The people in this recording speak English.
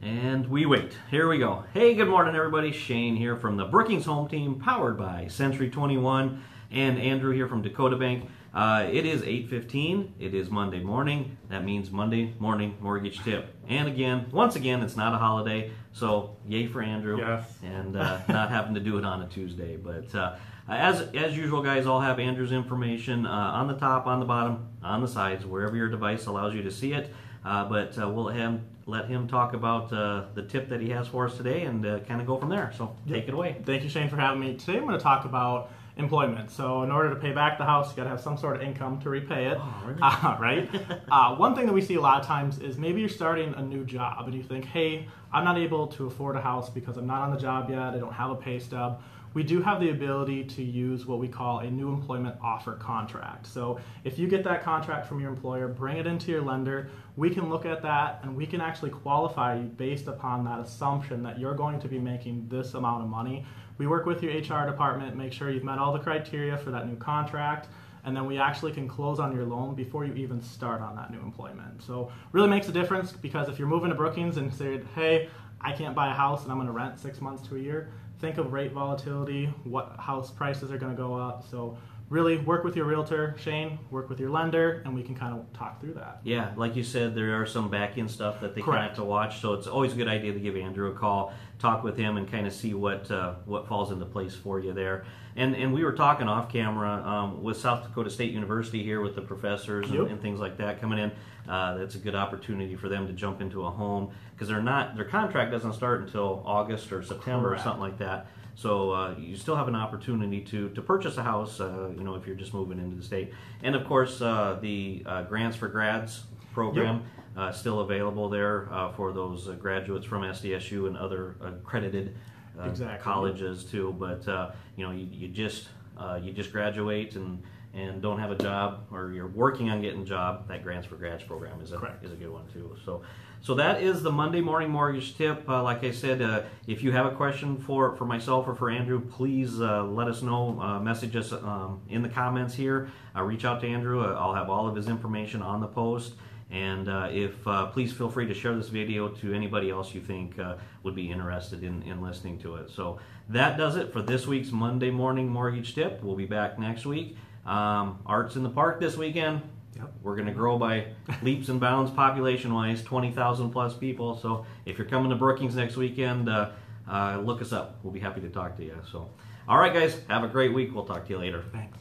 And we wait. Here we go. Hey, good morning, everybody. Shane here from the Brookings Home Team, powered by Century 21, and Andrew here from Dacotabank. It is 8:15. It is Monday morning. That means Monday morning mortgage tip. And again, once again, it's not a holiday, so yay for Andrew. Yes. And not having to do it on a Tuesday. But as usual, guys, I'll have Andrew's information on the top, on the bottom, on the sides, wherever your device allows you to see it. But we'll let him talk about the tip that he has for us today and kind of go from there. So take it away. Thank you, Shane, for having me. Today I'm going to talk about employment. So in order to pay back the house, you got to have some sort of income to repay it. Oh, really? Right? One thing that we see a lot of times is maybe you're starting a new job and you think, hey, I'm not able to afford a house because I'm not on the job yet. I don't have a pay stub. We do have the ability to use what we call a new employment offer contract. So if you get that contract from your employer, bring it into your lender, we can look at that and we can actually qualify you based upon that assumption that you're going to be making this amount of money. We work with your HR department, make sure you've met all the criteria for that new contract, and then we actually can close on your loan before you even start on that new employment. So really makes a difference, because if you're moving to Brookings and say, hey, I can't buy a house and I'm going to rent 6 months to a year, think of rate volatility, what house prices are going to go up. So really work with your realtor, Shane, work with your lender, and we can kind of talk through that. Yeah, like you said, there are some back-end stuff that they kind of have to watch, so it's always a good idea to give Andrew a call, talk with him, and kind of see what falls into place for you there. And we were talking off camera with South Dakota State University here with the professors and things like that coming in. That's a good opportunity for them to jump into a home, because their contract doesn't start until August or September or something like that. So you still have an opportunity to purchase a house, if you're just moving into the state. And of course, the Grants for Grads program still available there for those graduates from SDSU and other accredited colleges too. But you just graduate and don't have a job, or you're working on getting a job, that Grants for Grads program is a good one too. So that is the Monday morning mortgage tip. Like I said, if you have a question for myself or for Andrew, please let us know. Message us in the comments here. Reach out to Andrew. I'll have all of his information on the post. And please feel free to share this video to anybody else you think would be interested in listening to it. So that does it for this week's Monday morning mortgage tip. We'll be back next week. Arts in the Park this weekend. Yep. We're going to grow by leaps and bounds population-wise, 20,000 plus people. So if you're coming to Brookings next weekend, look us up. We'll be happy to talk to you. So, all right, guys, have a great week. We'll talk to you later. Thanks.